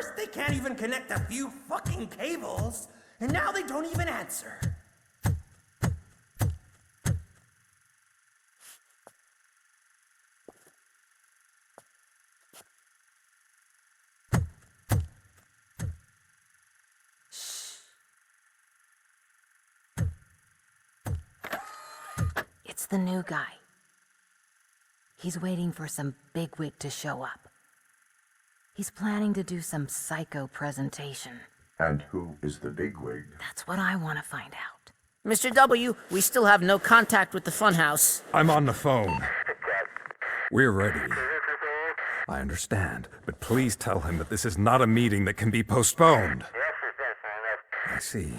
First, they can't even connect a few fucking cables, and now they don't even answer. It's the new guy. He's waiting for some bigwig to show up. He's planning to do some psycho presentation. And who is the bigwig? That's what I want to find out. Mr. W, we still have no contact with the funhouse. I'm on the phone. We're ready. I understand, but please tell him that this is not a meeting that can be postponed. I see.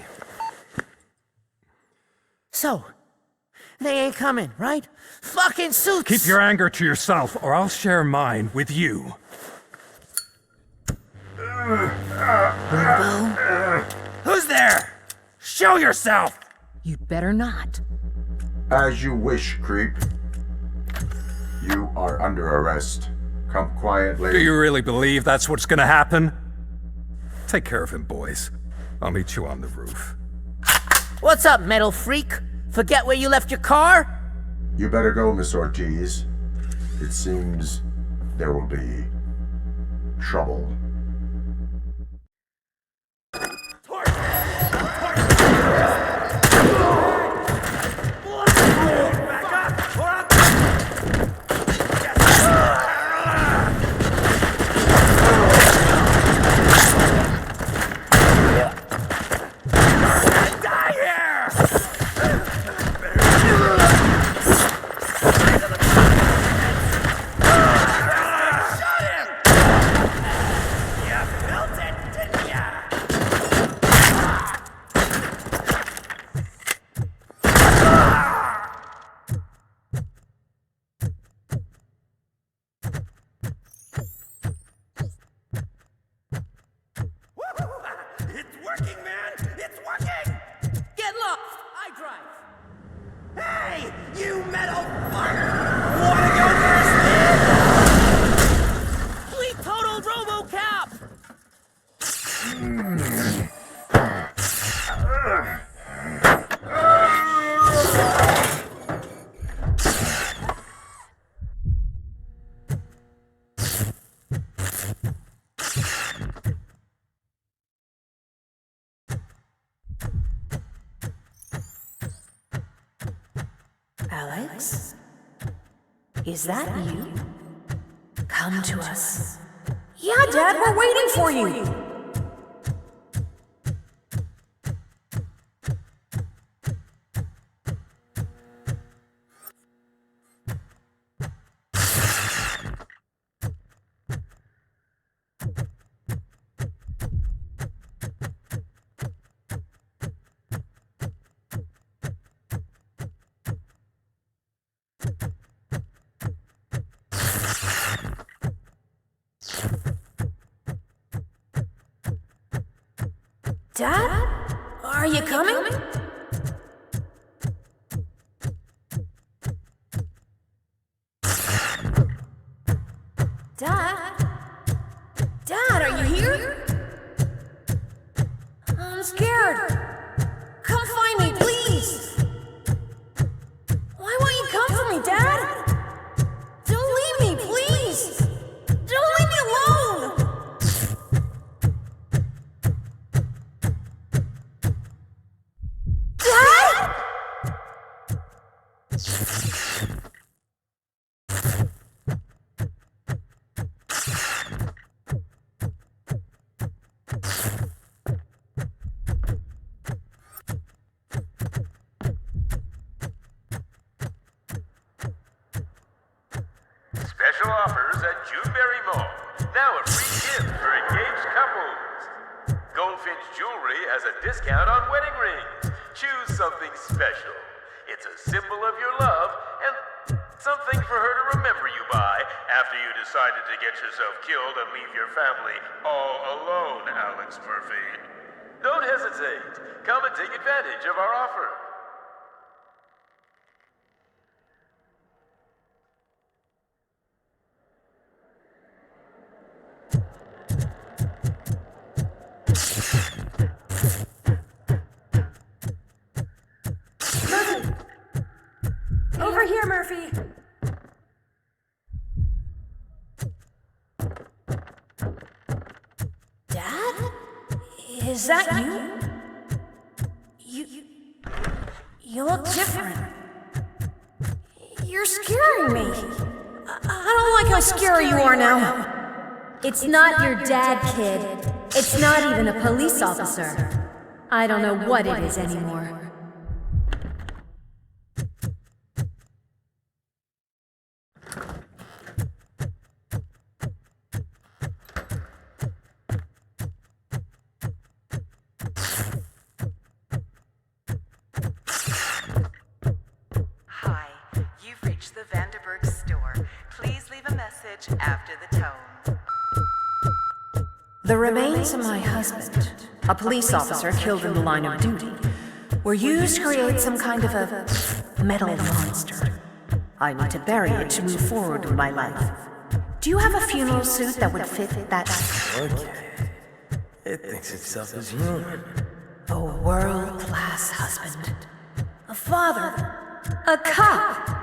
So, they ain't coming, right? Fucking suits! Keep your anger to yourself, or I'll share mine with you. Robo? Who's there? Show yourself! You'd better not. As you wish, creep. You are under arrest. Come quietly. Do you really believe that's what's gonna happen? Take care of him, boys. I'll meet you on the roof. What's up, metal freak? Forget where you left your car? You better go, Miss Ortiz. It seems there will be trouble. Hey, you metal fuck! Wanna go first, man? We totaled RoboCop! Alex? Is that you? Come to us. Yeah, Dad, we're waiting for you. Dad? Are you coming? Dad? Dad, are you here? I'm scared. Come find me, please. Why won't you come for me, Dad? Don't leave me, please. Don't leave me alone. Special offers at Juneberry Mall. Now a free gift for engaged couples. Goldfinch Jewelry has a discount on wedding rings. Choose something special. It's a symbol of your love and something for her to remember you by after you decided to get yourself killed and leave your family all alone, Alex Murphy. Don't hesitate. Come and take advantage of our offer. Murphy! Dad? Is that you? You look different. You're scaring me. I don't like how scary you are now. It's not your dad, kid. It's not even a police officer. I don't know what it is anymore. Hi, you've reached the Vanderburg store. Please leave a message after the tone. The remains of my husband, a police officer killed in the line of duty, were used to create some kind of a metal monster. I need to bury it to move forward with my life. Do you have a funeral suit that would fit that? Okay. It thinks itself as human. A world-class husband. A father. A cop!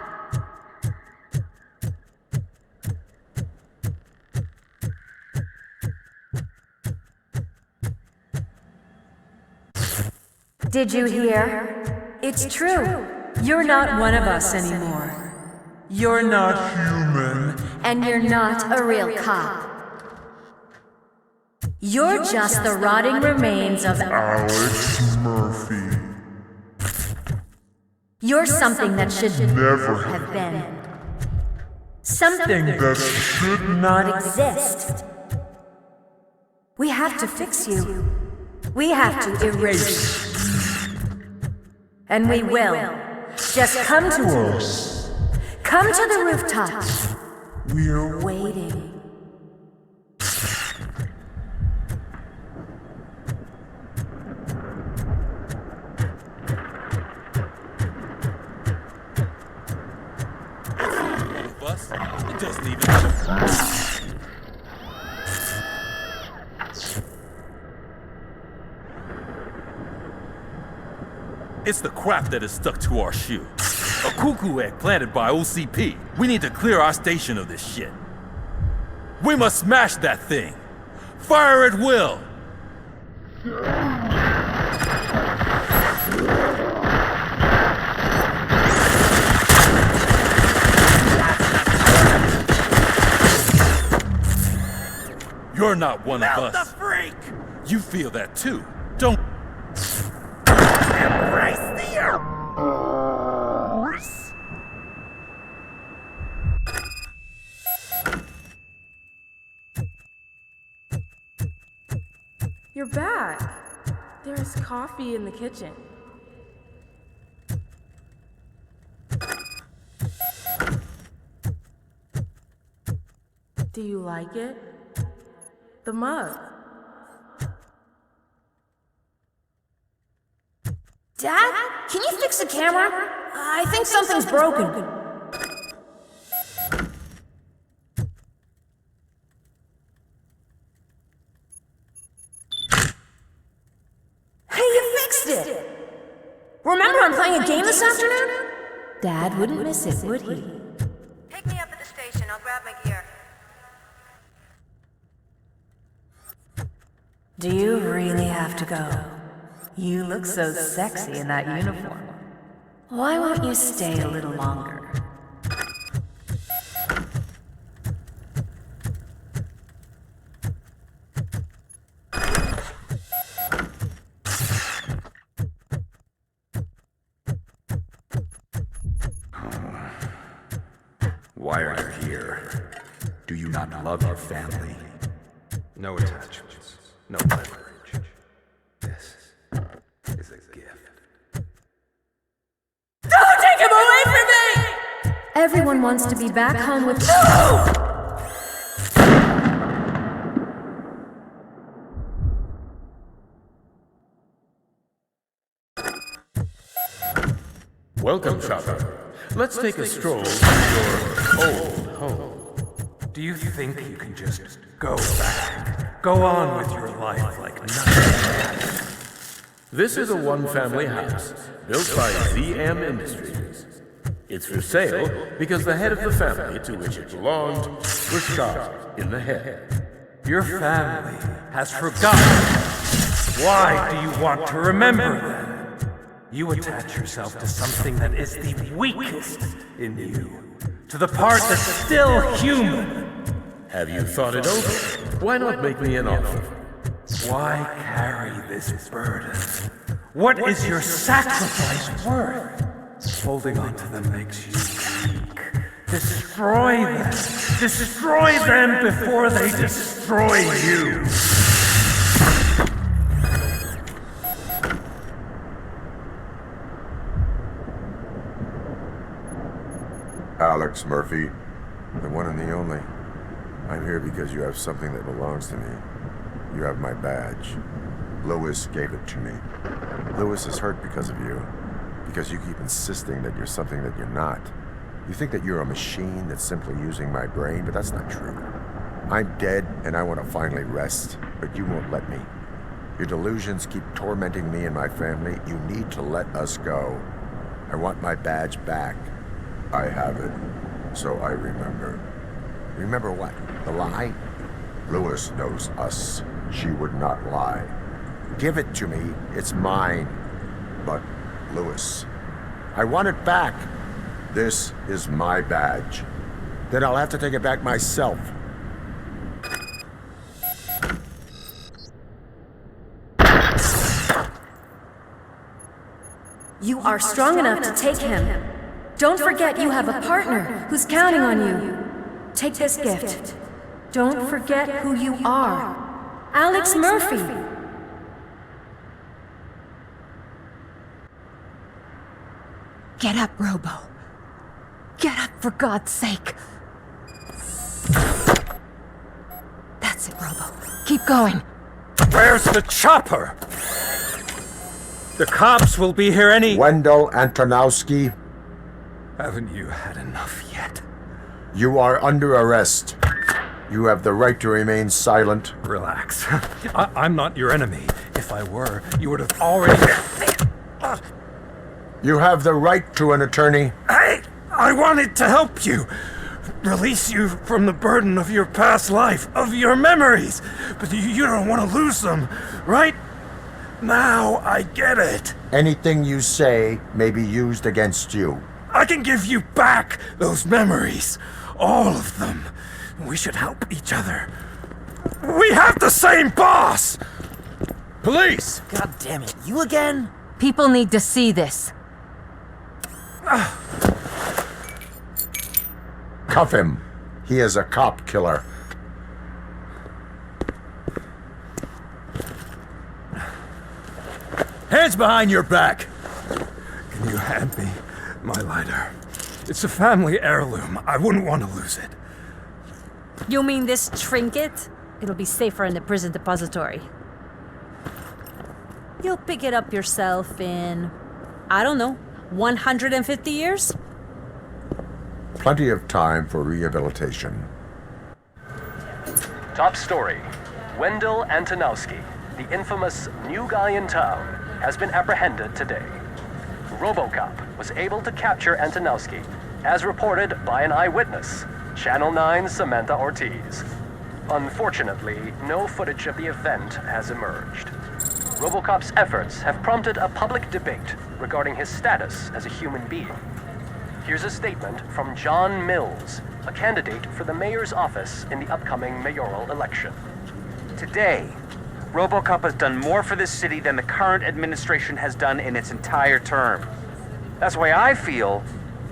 Did you hear? It's true. You're not one of us anymore. You're not human. And you're not a real cop. You're just the rotting remains of Alex Murphy. You're something that should Never have been. Something that should not exist. We have to fix you. We have to erase you. And we will. Just come to us. Come to the rooftop. We're Waiting. Bus? It doesn't even. It's the crap that is stuck to our shoe. A cuckoo egg planted by OCP. We need to clear our station of this shit. We must smash that thing. Fire at will. You're not one of us. The freak! You feel that too, don't? Embrace the earth! You're back. There's coffee in the kitchen. Do you like it? The mug. Dad? Can you fix the camera? I think something's broken. Hey, you fixed it! Remember I'm playing a game this afternoon? Dad wouldn't miss it, would he? Pick me up at the station. I'll grab my gear. Do you really have to go? You look so sexy in that uniform. Why won't you stay a little longer? Why are you here? Do you not love your family? No attachments, no leverage. This is a gift. Don't take him away from me! Everyone wants to be back home with. Welcome, shopper. Let's take a stroll to your old home. Do you think you can just go back? Go on with your life like nothing? This is a one-family house built by ZM Industries. It's for sale because the head of the family to which it belonged was shot in the head. Your family has forgotten. Why do you want to remember them? You attach yourself to something that is the weakest in you, to the part that's still human. Have you thought it over? Why not make me an offer? Why carry this burden? What is your sacrifice worth? Holding on to them makes you weak. Destroy them! Destroy them before they destroy you! Alex Murphy, the one and the only. I'm here because you have something that belongs to me. You have my badge. Lewis gave it to me. Lewis is hurt because of you. Because you keep insisting that you're something that you're not. You think that you're a machine that's simply using my brain, but that's not true. I'm dead, and I want to finally rest, but you won't let me. Your delusions keep tormenting me and my family. You need to let us go. I want my badge back. I have it, so I remember. Remember what? The lie? Lewis knows us. She would not lie. Give it to me. It's mine. But, Lewis, I want it back. This is my badge. Then I'll have to take it back myself. You are strong enough to take him. Don't forget you have a partner who's counting on you. Take this gift. Don't forget who you are. Alex Murphy. Get up, Robo. Get up, for God's sake. That's it, Robo. Keep going. Where's the chopper? The cops will be here any... Wendell Antonowski, Haven't you had enough yet? you are under arrest. You have the right to remain silent. Relax. I'm not your enemy. If I were, you would have already... You have the right to an attorney. I wanted to help you. Release you from the burden of your past life, of your memories. But you don't want to lose them, right? Now I get it. Anything you say may be used against you. I can give you back those memories. All of them. We should help each other. We have the same boss! Police! God damn it, you again? People need to see this. Cuff him. He is a cop killer. Hands behind your back! Can you hand me my lighter? It's a family heirloom. I wouldn't want to lose it. You mean this trinket? It'll be safer in the prison depository. You'll pick it up yourself in, I don't know, 150 years? Plenty of time for rehabilitation. Top story. Wendell Antonowski, the infamous new guy in town, has been apprehended today. RoboCop was able to capture Antonowski, as reported by an eyewitness, Channel 9's Samantha Ortiz. Unfortunately, no footage of the event has emerged. RoboCop's efforts have prompted a public debate regarding his status as a human being. Here's a statement from John Mills, a candidate for the mayor's office in the upcoming mayoral election. Today, RoboCop has done more for this city than the current administration has done in its entire term. That's why I feel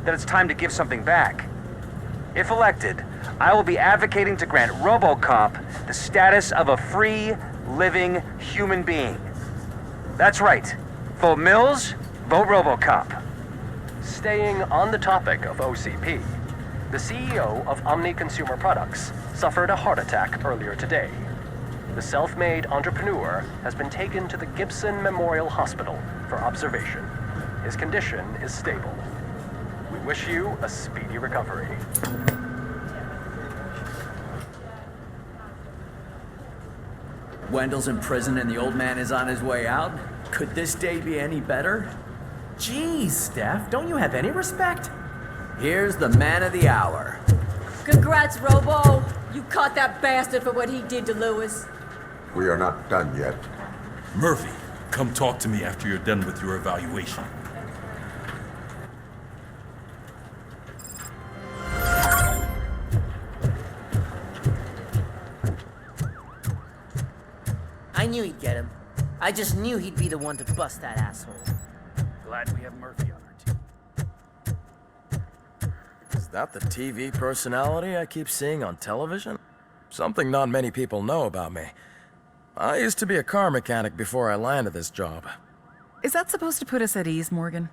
that it's time to give something back. If elected, I will be advocating to grant RoboCop the status of a free, living human being. That's right. Vote Mills, vote RoboCop. Staying on the topic of OCP, the CEO of Omni Consumer Products suffered a heart attack earlier today. The self-made entrepreneur has been taken to the Gibson Memorial Hospital for observation. His condition is stable. We wish you a speedy recovery. Wendell's in prison and the old man is on his way out? Could this day be any better? Jeez, Steph, don't you have any respect? Here's the man of the hour. Congrats, Robo! You caught that bastard for what he did to Lewis. We are not done yet. Murphy, come talk to me after you're done with your evaluation. I knew he'd get him. I just knew he'd be the one to bust that asshole. Glad we have Murphy on our team. Is that the TV personality I keep seeing on television? Something not many people know about me. I used to be a car mechanic before I landed this job. Is that supposed to put us at ease, Morgan?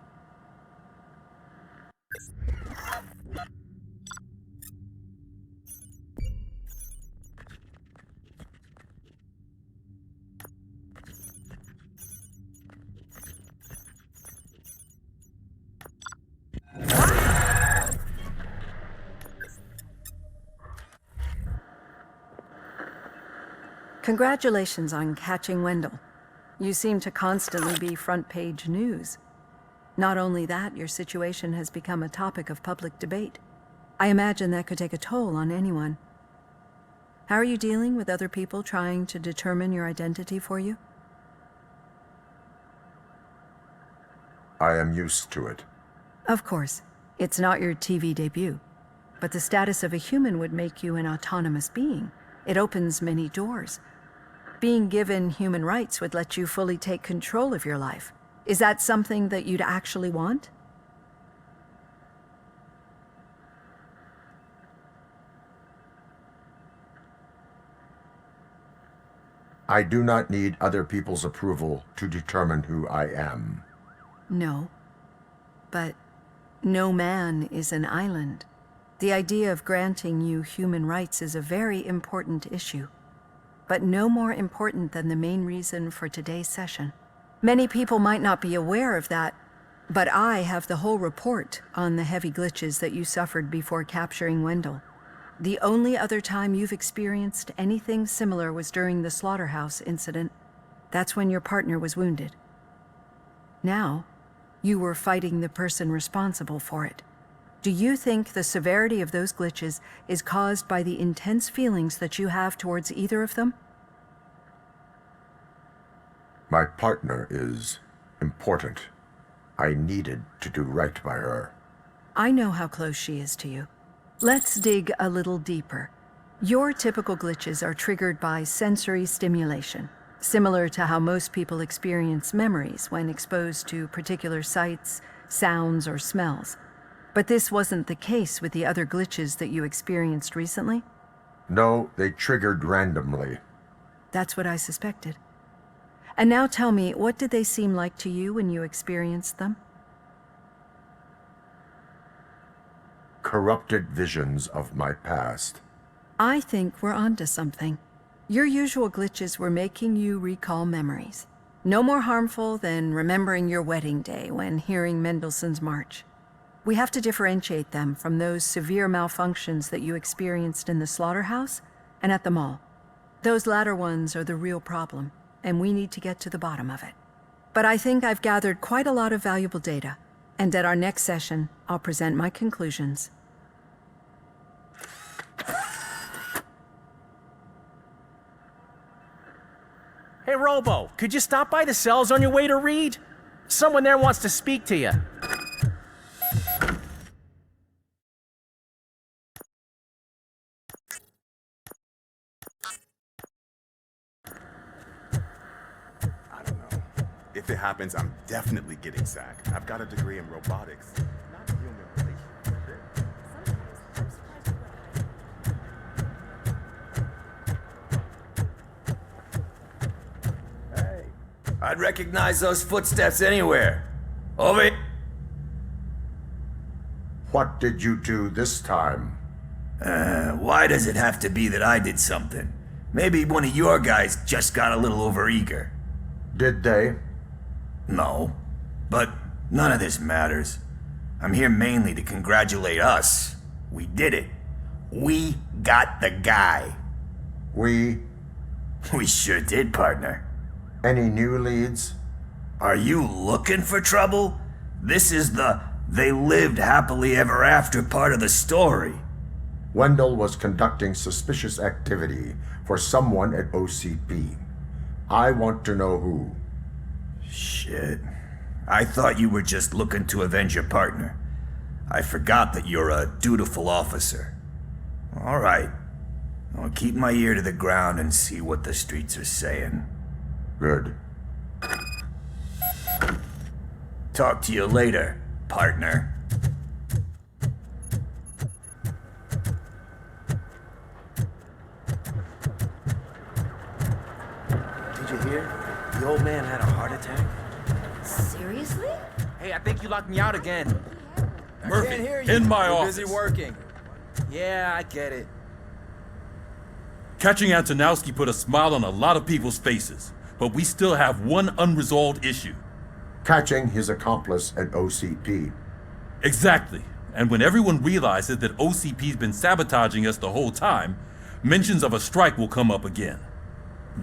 Congratulations on catching Wendell. You seem to constantly be front-page news. Not only that, your situation has become a topic of public debate. I imagine that could take a toll on anyone. How are you dealing with other people trying to determine your identity for you? I am used to it. Of course. It's not your TV debut. But the status of a human would make you an autonomous being. It opens many doors. Being given human rights would let you fully take control of your life. Is that something that you'd actually want? I do not need other people's approval to determine who I am. No. But no man is an island. The idea of granting you human rights is a very important issue, but no more important than the main reason for today's session. Many people might not be aware of that, but I have the whole report on the heavy glitches that you suffered before capturing Wendell. The only other time you've experienced anything similar was during the slaughterhouse incident. That's when your partner was wounded. Now, you were fighting the person responsible for it. Do you think the severity of those glitches is caused by the intense feelings that you have towards either of them? My partner is important. I needed to do right by her. I know how close she is to you. Let's dig a little deeper. Your typical glitches are triggered by sensory stimulation, similar to how most people experience memories when exposed to particular sights, sounds, or smells. But this wasn't the case with the other glitches that you experienced recently? No, they triggered randomly. That's what I suspected. And now tell me, what did they seem like to you when you experienced them? Corrupted visions of my past. I think we're onto something. Your usual glitches were making you recall memories. No more harmful than remembering your wedding day when hearing Mendelssohn's March. We have to differentiate them from those severe malfunctions that you experienced in the slaughterhouse and at the mall. Those latter ones are the real problem, and we need to get to the bottom of it. But I think I've gathered quite a lot of valuable data, and at our next session, I'll present my conclusions. Hey, Robo, could you stop by the cells on your way to Reed? Someone there wants to speak to you. If it happens, I'm definitely getting sacked. I've got a degree in robotics, not human relations. Hey, I'd recognize those footsteps anywhere. Over here. What did you do this time? Why does it have to be that I did something? Maybe one of your guys just got a little overeager. Did they? No, but none of this matters. I'm here mainly to congratulate us. We did it. We got the guy. We sure did, partner. Any new leads? Are you looking for trouble? This is the They lived happily ever after part of the story. Wendell was conducting suspicious activity for someone at OCP. I want to know who. Shit. I thought you were just looking to avenge your partner. I forgot that you're a dutiful officer. All right. I'll keep my ear to the ground and see what the streets are saying. Good. Talk to you later, partner. Did you hear? The old man had a heart attack. Seriously? Hey, I think you locked me out again. Murphy, I can't hear you. in my We're office. busy working. Yeah, I get it. Catching Antonowski put a smile on a lot of people's faces, but we still have one unresolved issue. Catching his accomplice at OCP. Exactly. And when everyone realizes that OCP's been sabotaging us the whole time, mentions of a strike will come up again.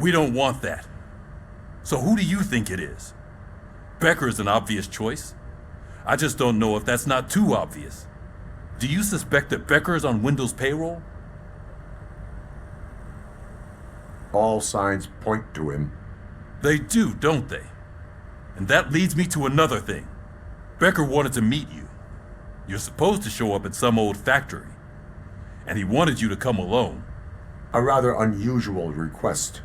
We don't want that. So who do you think it is? Becker is an obvious choice. I just don't know if that's not too obvious. Do you suspect that Becker is on Wendell's payroll? All signs point to him. They do, don't they? And that leads me to another thing. Becker wanted to meet you. You're supposed to show up at some old factory. And he wanted you to come alone. A rather unusual request.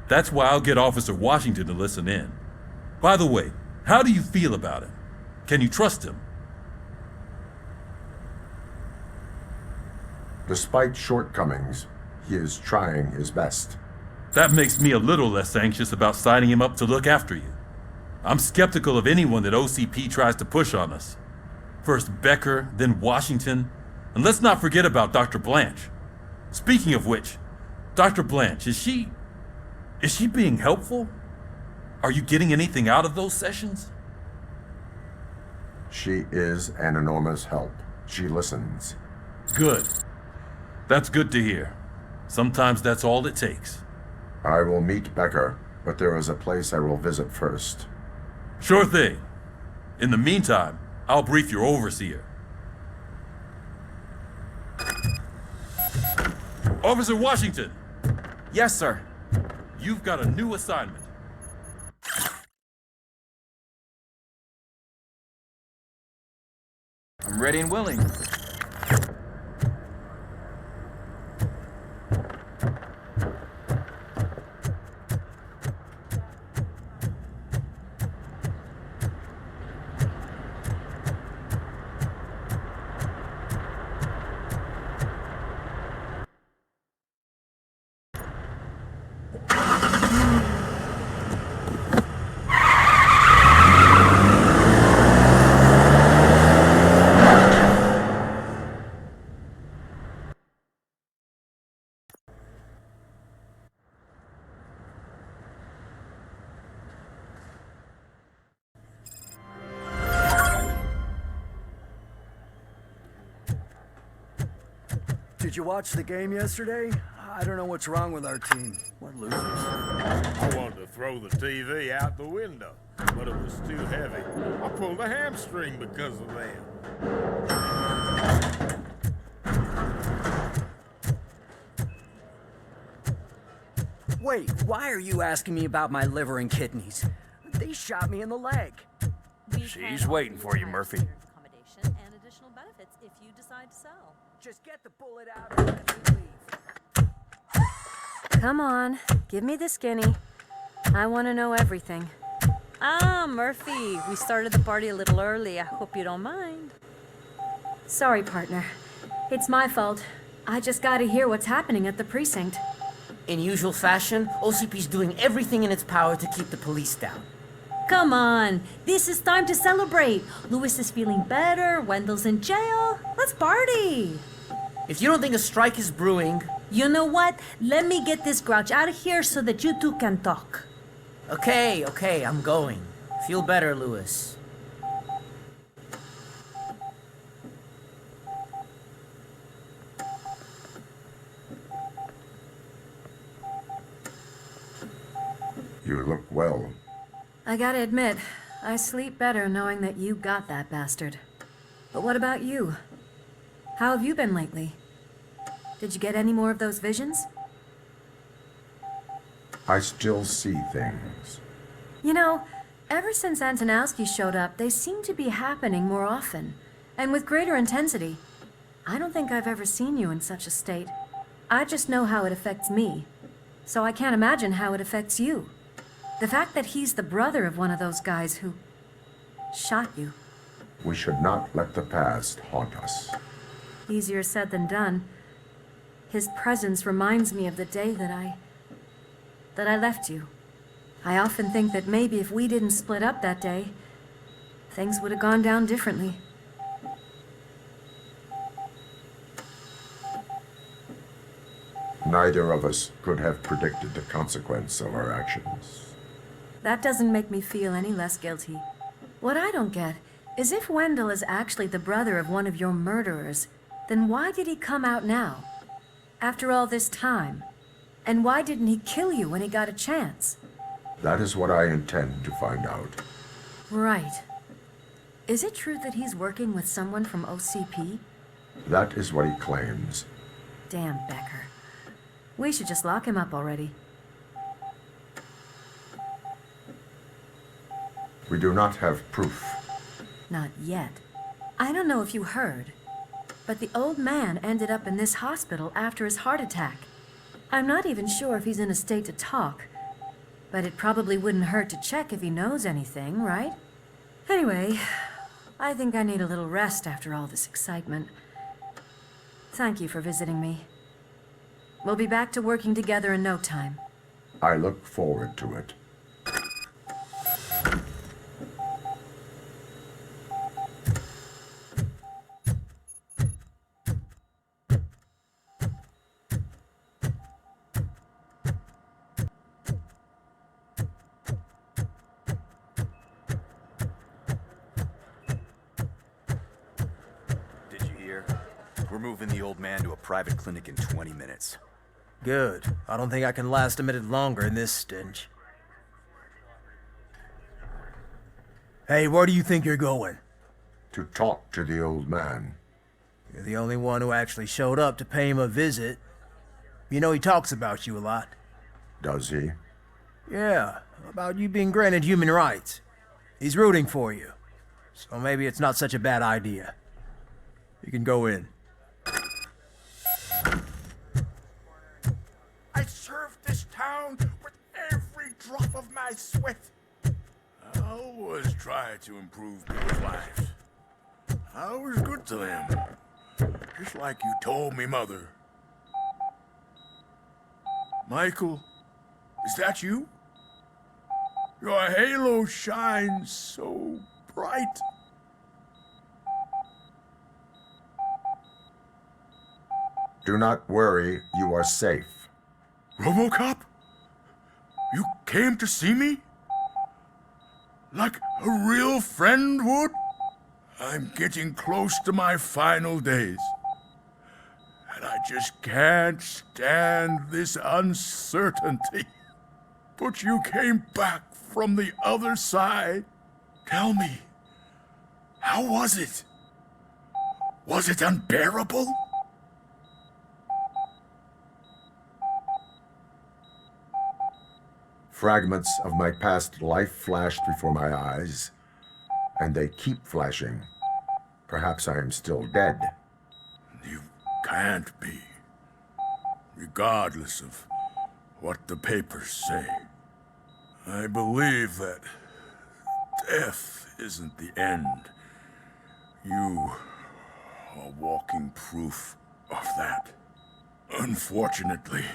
That's why I'll get Officer Washington to listen in. By the way, how do you feel about him? Can you trust him? Despite shortcomings, he is trying his best. That makes me a little less anxious about signing him up to look after you. I'm skeptical of anyone that OCP tries to push on us. First Becker, then Washington, and let's not forget about Dr. Blanche. Speaking of which, Dr. Blanche, is she being helpful? Are you getting anything out of those sessions? She is an enormous help. She listens. Good. That's good to hear. Sometimes that's all it takes. I will meet Becker, but there is a place I will visit first. Sure thing. In the meantime, I'll brief your overseer. Officer Washington! Yes, sir. You've got a new assignment. I'm ready and willing. Did you watch the game yesterday? I don't know what's wrong with our team. We're losers. I wanted to throw the TV out the window, but it was too heavy. I pulled a hamstring because of them. Wait, why are you asking me about my liver and kidneys? They shot me in the leg. She's waiting for you, Murphy. Accommodation and additional benefits if you decide to sell. Just get the bullet out and let me leave. Come on, give me the skinny. I want to know everything. Ah, Murphy, we started the party a little early. I hope you don't mind. Sorry, partner. It's my fault. I just gotta hear what's happening at the precinct. In usual fashion, OCP's doing everything in its power to keep the police down. Come on, this is time to celebrate. Louis is feeling better, Wendell's in jail. Let's party. If you don't think a strike is brewing... You know what? Let me get this grouch out of here so that you two can talk. Okay, I'm going. Feel better, Louis. You look well. I gotta admit, I sleep better knowing that you got that bastard. But what about you? How have you been lately? Did you get any more of those visions? I still see things. You know, ever since Antonowski showed up, they seem to be happening more often, and with greater intensity. I don't think I've ever seen you in such a state. I just know how it affects me, so I can't imagine how it affects you. The fact that he's the brother of one of those guys who shot you. We should not let the past haunt us. Easier said than done. His presence reminds me of the day that I left you. I often think that maybe if we didn't split up that day, things would have gone down differently. Neither of us could have predicted the consequence of our actions. That doesn't make me feel any less guilty. What I don't get is if Wendell is actually the brother of one of your murderers, then why did he come out now? After all this time? And why didn't he kill you when he got a chance? That is what I intend to find out. Right. Is it true that he's working with someone from OCP? That is what he claims. Damn Becker. We should just lock him up already. We do not have proof. Not yet. I don't know if you heard, but the old man ended up in this hospital after his heart attack. I'm not even sure if he's in a state to talk, but it probably wouldn't hurt to check if he knows anything, right? Anyway, I think I need a little rest after all this excitement. Thank you for visiting me. We'll be back to working together in no time. I look forward to it. Did you hear? We're moving the old man to a private clinic in 20 minutes. Good. I don't think I can last a minute longer in this stench. Hey, where do you think you're going? To talk to the old man. You're the only one who actually showed up to pay him a visit. You know he talks about you a lot. Does he? Yeah, about you being granted human rights. He's rooting for you. So maybe it's not such a bad idea. You can go in. I served this town with every drop of my sweat. I always try to improve people's lives. I was good to them. Just like you told me, Mother. Michael, is that you? Your halo shines so bright. Do not worry, you are safe. RoboCop? You came to see me? Like a real friend would? I'm getting close to my final days. And I just can't stand this uncertainty. But you came back from the other side. Tell me, how was it? Was it unbearable? Fragments of my past life flashed before my eyes, and they keep flashing. Perhaps I am still dead. You can't be, regardless of what the papers say. I believe that death isn't the end. You are walking proof of that. Unfortunately,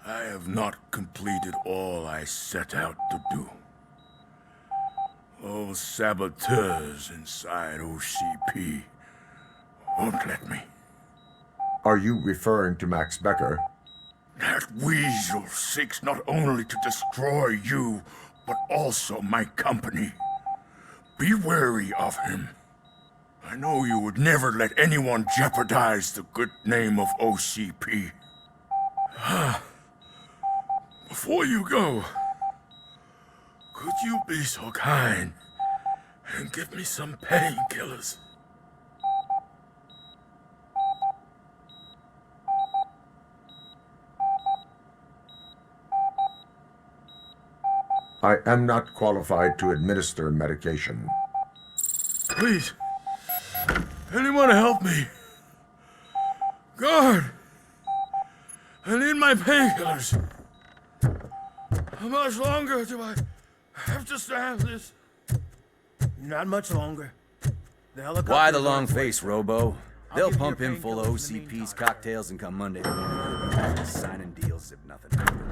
I have not completed all I set out to do. Those saboteurs inside OCP won't let me. Are you referring to Max Becker? That weasel seeks not only to destroy you, but also my company. Be wary of him. I know you would never let anyone jeopardize the good name of OCP. Before you go, could you be so kind and give me some painkillers? I am not qualified to administer medication. Please. Anyone help me? Guard! I need my painkillers. How much longer do I have to stand this? Not much longer. The helicopter. Why the long face, Robo? They'll pump him full of OCP's cocktails and come Monday morning, back to signing deals if nothing happened.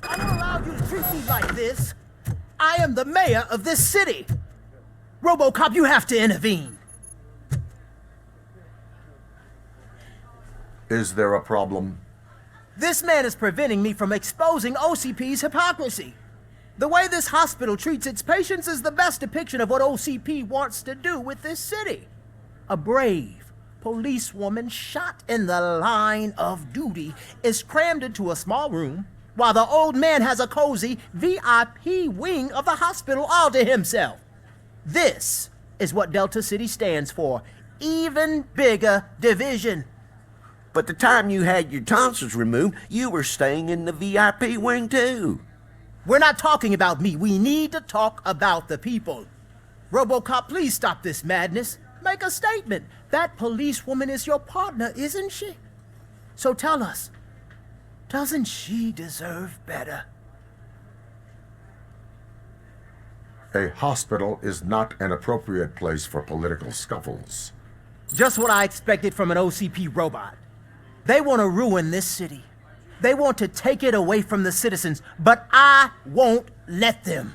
I don't allow you to treat me like this. I am the mayor of this city. RoboCop, you have to intervene. Is there a problem? This man is preventing me from exposing OCP's hypocrisy. The way this hospital treats its patients is the best depiction of what OCP wants to do with this city. A brave policewoman shot in the line of duty is crammed into a small room, while the old man has a cozy VIP wing of the hospital all to himself. This is what Delta City stands for. Even bigger division. But the time you had your tonsils removed, you were staying in the VIP wing too. We're not talking about me. We need to talk about the people. RoboCop, please stop this madness. Make a statement. That policewoman is your partner, isn't she? So tell us, doesn't she deserve better? A hospital is not an appropriate place for political scuffles. Just what I expected from an OCP robot. They want to ruin this city. They want to take it away from the citizens, but I won't let them.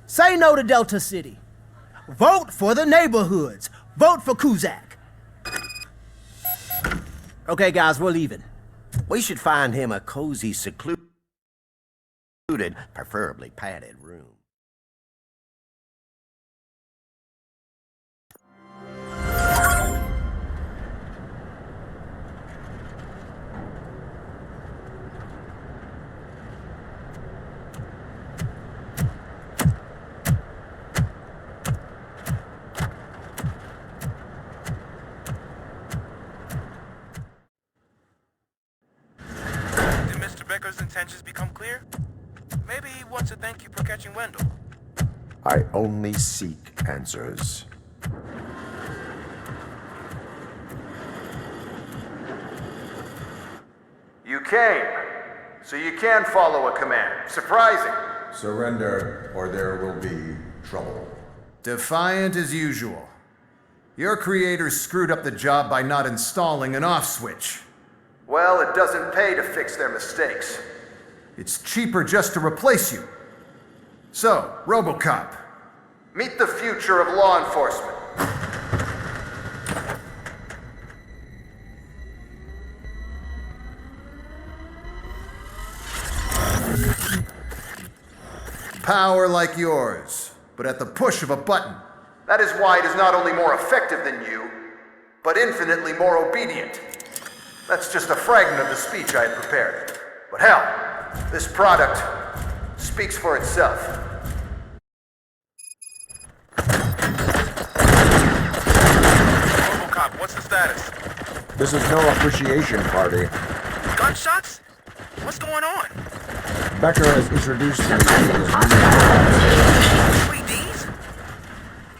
Say no to Delta City. Vote for the neighborhoods. Vote for Kuzak. Okay, guys, we're leaving. We should find him a cozy, secluded, preferably padded room. Becker's intentions become clear? Maybe he wants to thank you for catching Wendell. I only seek answers. You came, so you can follow a command. Surprising. Surrender, or there will be trouble. Defiant as usual. Your creators screwed up the job by not installing an off switch. Well, it doesn't pay to fix their mistakes. It's cheaper just to replace you. So, RoboCop. Meet the future of law enforcement. Power like yours, but at the push of a button. That is why it is not only more effective than you, but infinitely more obedient. That's just a fragment of the speech I had prepared. But hell, this product speaks for itself. RoboCop, what's the status? This is no appreciation party. Gunshots? What's going on? Becker has introduced me to his LEDs?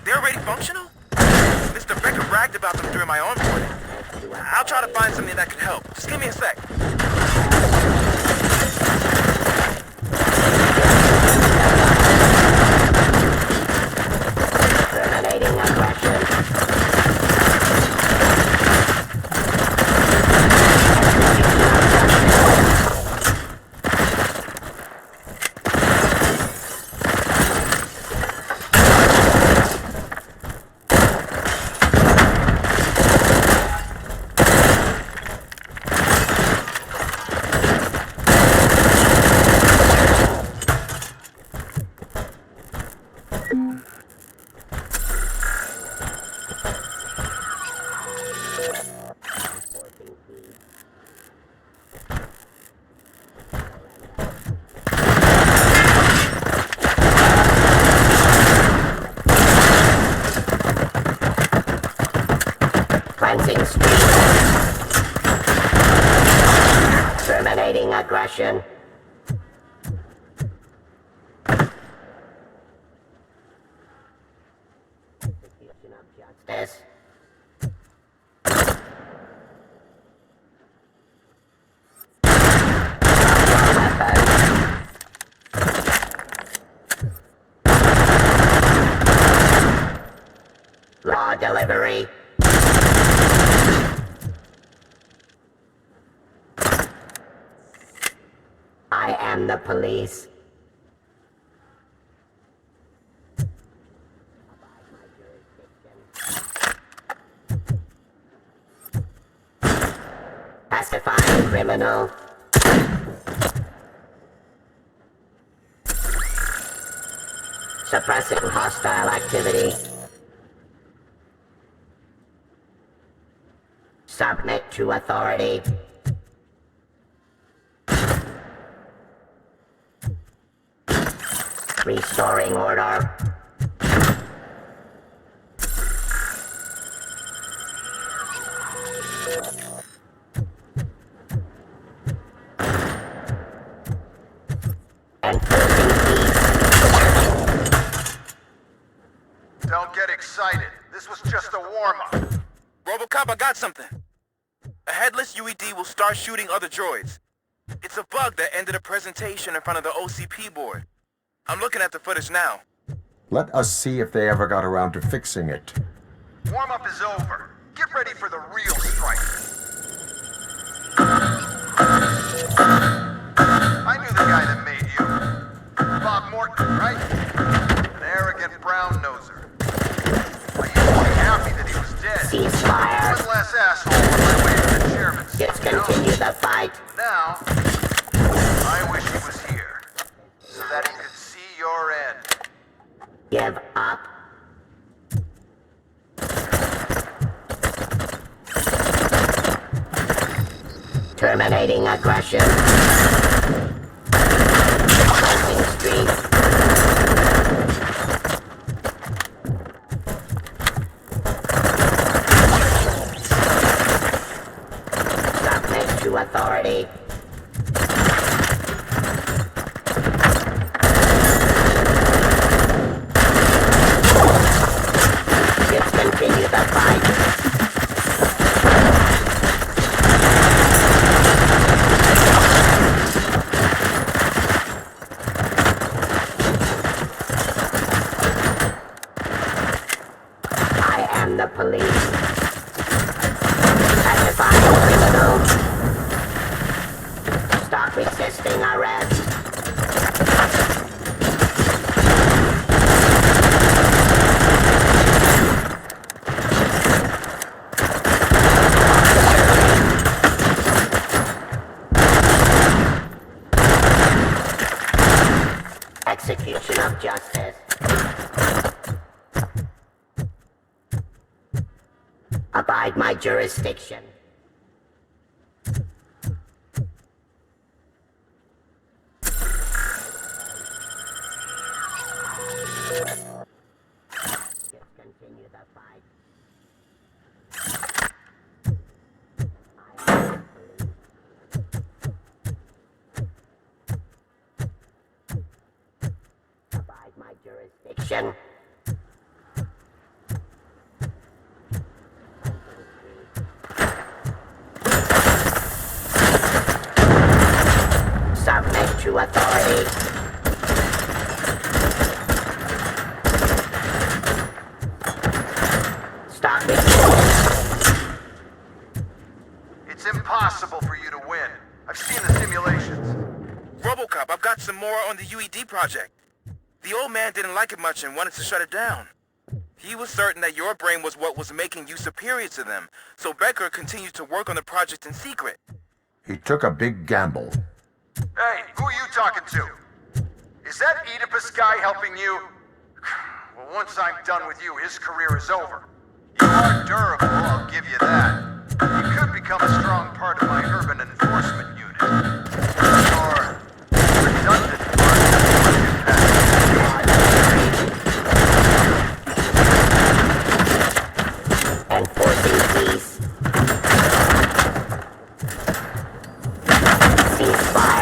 They're already functional? Mr. Becker bragged about them during my onboarding. I'll try to find something that can help. Just give me a sec. Terminating aggression. aggression. Execution of justice. Law delivery. I am the police. Pacifying criminal. Suppressing hostile activity. Submit to authority. Restoring order. Don't get excited. This was just a warm-up. RoboCop, I got something. A headless UED will start shooting other droids. It's a bug that ended a presentation in front of the OCP board. I'm looking at the footage now. Let us see if they ever got around to fixing it. Warm-up is over. Get ready for the real strike. I knew the guy that made you. Bob Morton, right? An arrogant brown-noser. I used to be happy that he was dead. Ceasefire. One less asshole on my way to the chairman's seat. Discontinue the fight. Now, I wish he was here, so that he could see your end. Give up. Terminating aggression. Closing streets. Submit to authority. Discontinue the fight. I am the police. Pacifying criminal. Stop resisting arrest. Execution of justice. Abide my jurisdiction. Discontinue the fight. Abide my jurisdiction. Submit to authority. Stop it. It's impossible for you to win. I've seen the simulations. RoboCop, I've got some more on the UED project. The old man didn't like it much and wanted to shut it down. He was certain that your brain was what was making you superior to them, so Becker continued to work on the project in secret. He took a big gamble. Hey, who are you talking to? Is that Oedipus guy helping you? Well, once I'm done with you, his career is over. You are durable, I'll give you that. You could become a strong part of my urban enforcement unit. Or redundant part of the Enforcing peace. Ceasefire.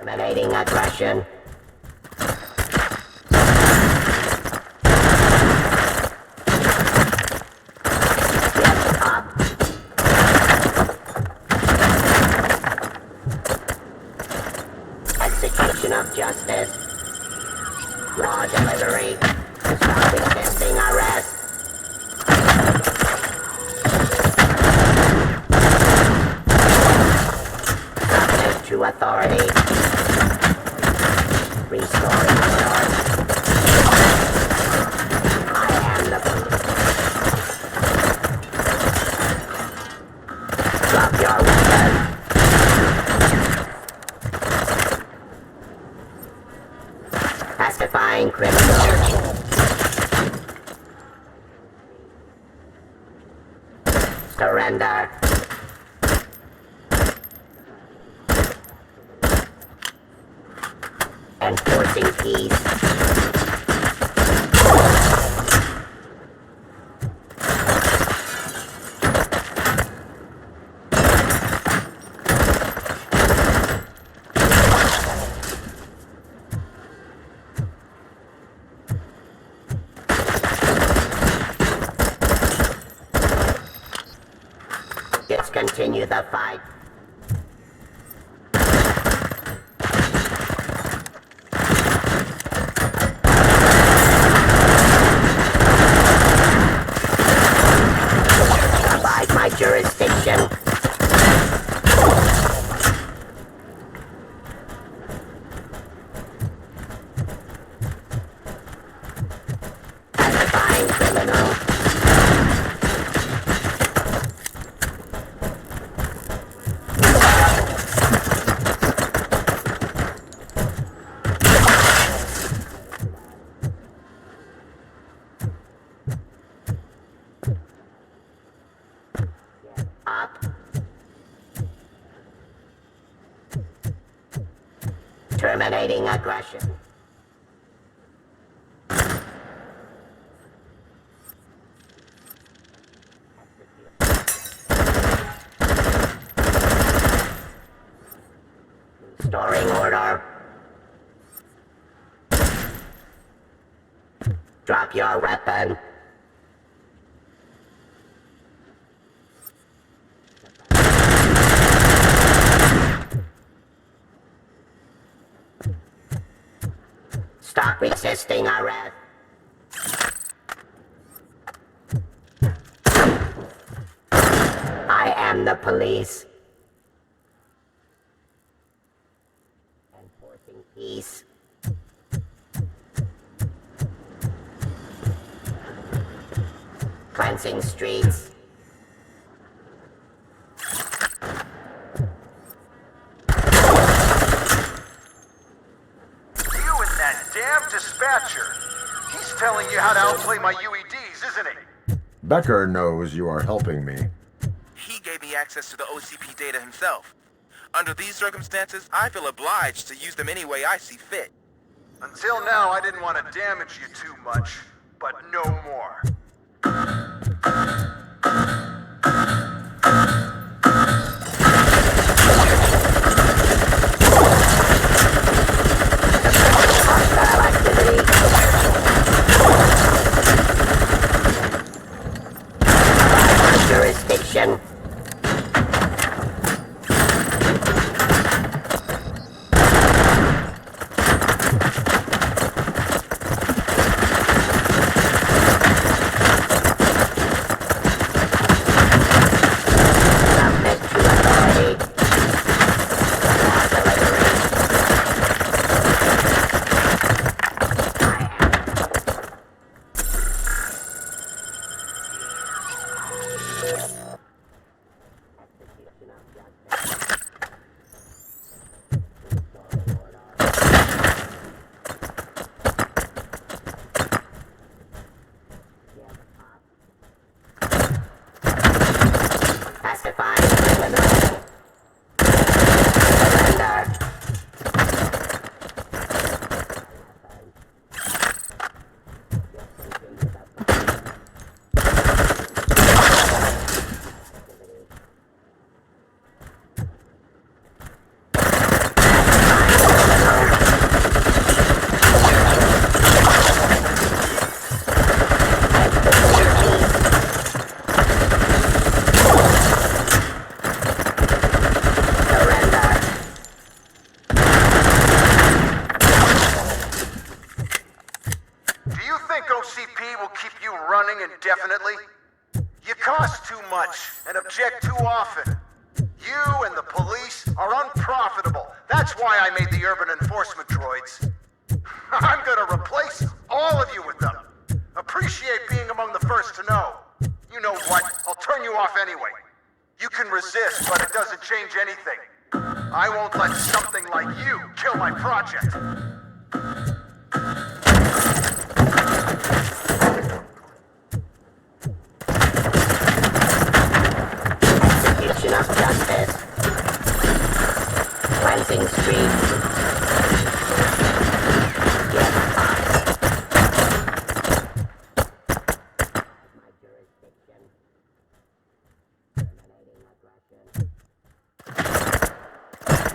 Terminating aggression. Execution of justice. Raw delivery. Stop resisting arrest. Subject to authority. Restoring order. I am the police. Drop your weapon. Pacifying criminals. Surrender. Enforcing peace. Let's continue the fight. Abide my jurisdiction. Pacifying criminal. Up. Terminating aggression. Restoring order. Drop your weapon. Stop resisting arrest. I am the police. Enforcing peace. Cleansing streets. Damn dispatcher. He's telling you how to outplay my UEDs, isn't he? Becker knows you are helping me. He gave me access to the OCP data himself. Under these circumstances, I feel obliged to use them any way I see fit. Until now, I didn't want to damage you too much, but no more. Jurisdiction. running indefinitely? You cost too much and object too often. You and the police are unprofitable. That's why I made the urban enforcement droids. I'm gonna replace all of you with them. Appreciate being among the first to know. You know what? I'll turn you off anyway. You can resist, but it doesn't change anything. I won't let something like you kill my project. Execution of justice. Cleansing streets.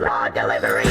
Raw delivery.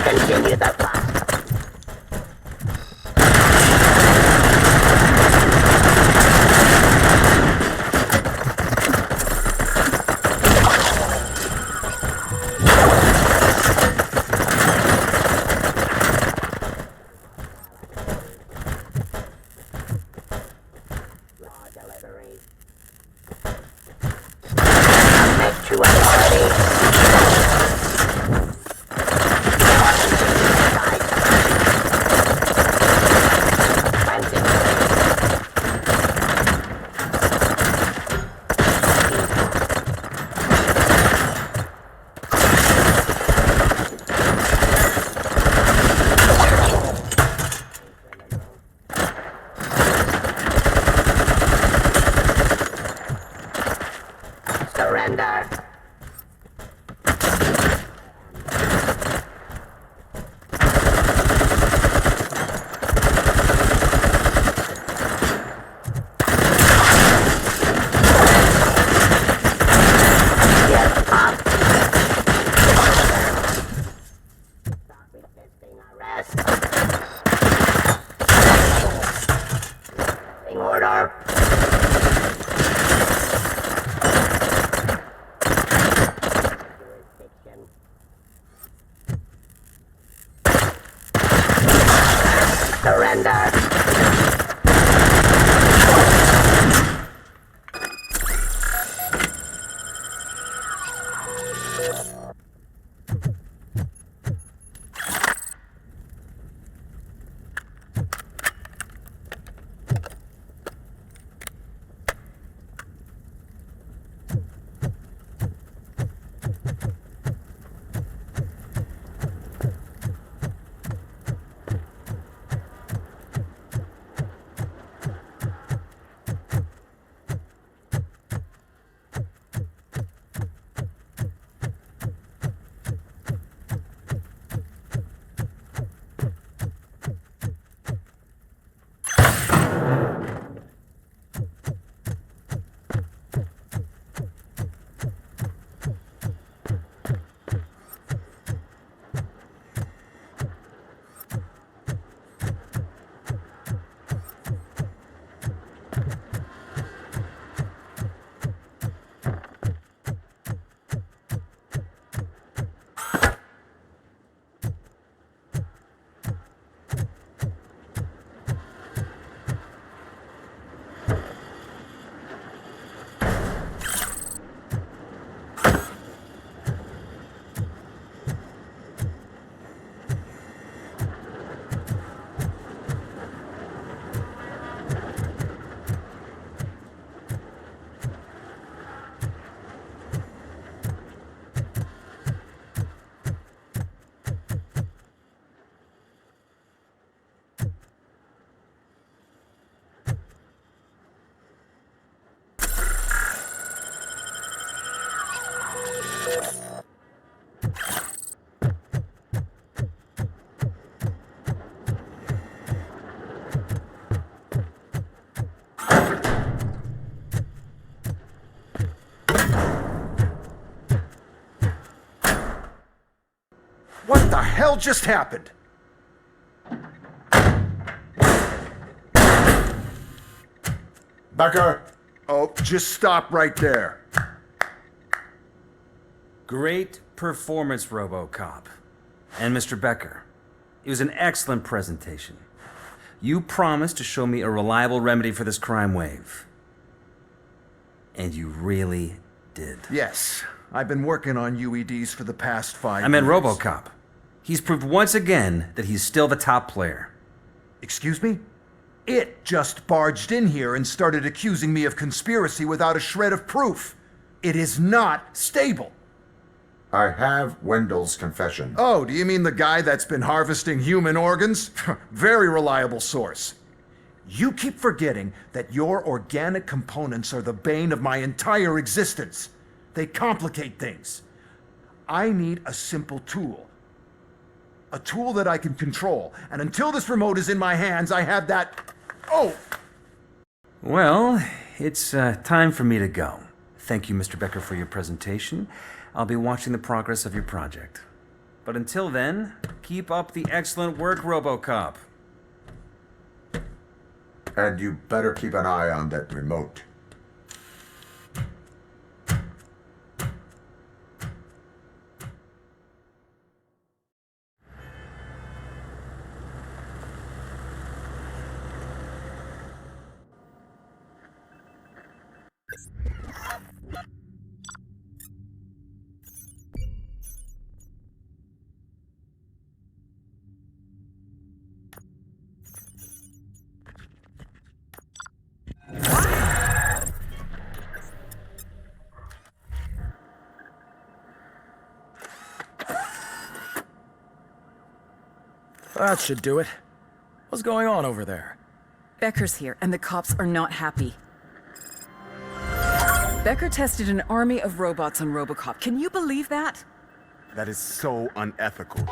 Continue the plot. Raw delivery. Submit to authority. Surrender. Yes, Pop. Stop resisting arrest. In order. Surrender. What the hell just happened? Becker! Oh, just stop right there. Great performance, RoboCop. And Mr. Becker, it was an excellent presentation. You promised to show me a reliable remedy for this crime wave. And you really did. Yes, I've been working on UEDs for the past 5 years. I meant RoboCop. He's proved once again that he's still the top player. Excuse me? It just barged in here and started accusing me of conspiracy without a shred of proof. It is not stable. I have Wendell's confession. Oh, do you mean the guy that's been harvesting human organs? Very reliable source. You keep forgetting that your organic components are the bane of my entire existence. They complicate things. I need a simple tool. A tool that I can control. And until this remote is in my hands, I have that... Oh! Well, it's time for me to go. Thank you, Mr. Becker, for your presentation. I'll be watching the progress of your project. But until then, keep up the excellent work, RoboCop. And you better keep an eye on that remote. That should do it. What's going on over there? Becker's here, and the cops are not happy. Becker tested an army of robots on RoboCop. Can you believe that? That is so unethical.